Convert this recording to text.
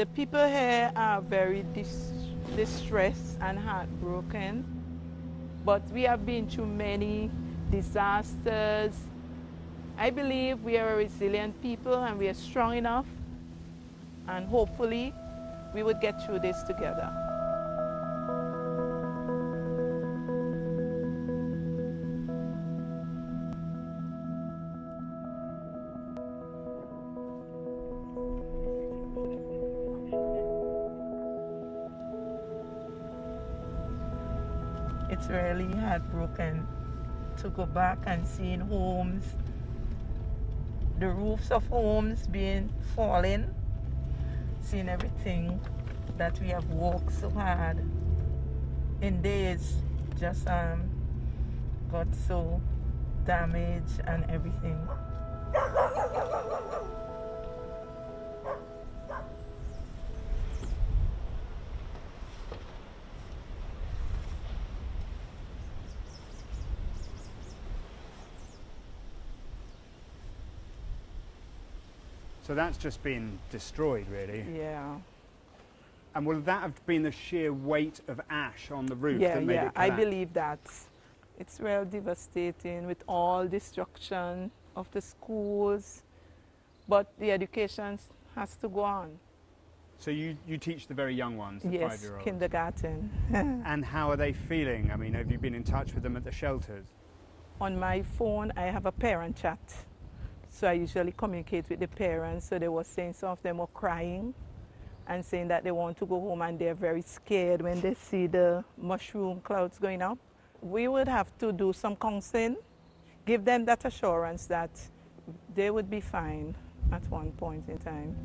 The people here are very distressed and heartbroken, but we have been through many disasters. I believe we are a resilient people and we are strong enough, and hopefully we would get through this together. It's really heartbroken to go back and seeing homes, the roofs of homes being falling, seeing everything that we have worked so hard in days just got so damaged and everything. So that's just been destroyed, really. Yeah. And will that have been the sheer weight of ash on the roof that made it collapse? I believe that. It's real devastating with all destruction of the schools, but the education has to go on. So you teach the very young ones, the Yes, 5-year-olds? kindergarten. And how are they feeling? I mean, have you been in touch with them at the shelters? On my phone, I have a parent chat. So I usually communicate with the parents. So they were saying some of them were crying and saying that they want to go home and they're very scared when they see the mushroom clouds going up. We would have to do some counseling, give them that assurance that they would be fine at one point in time.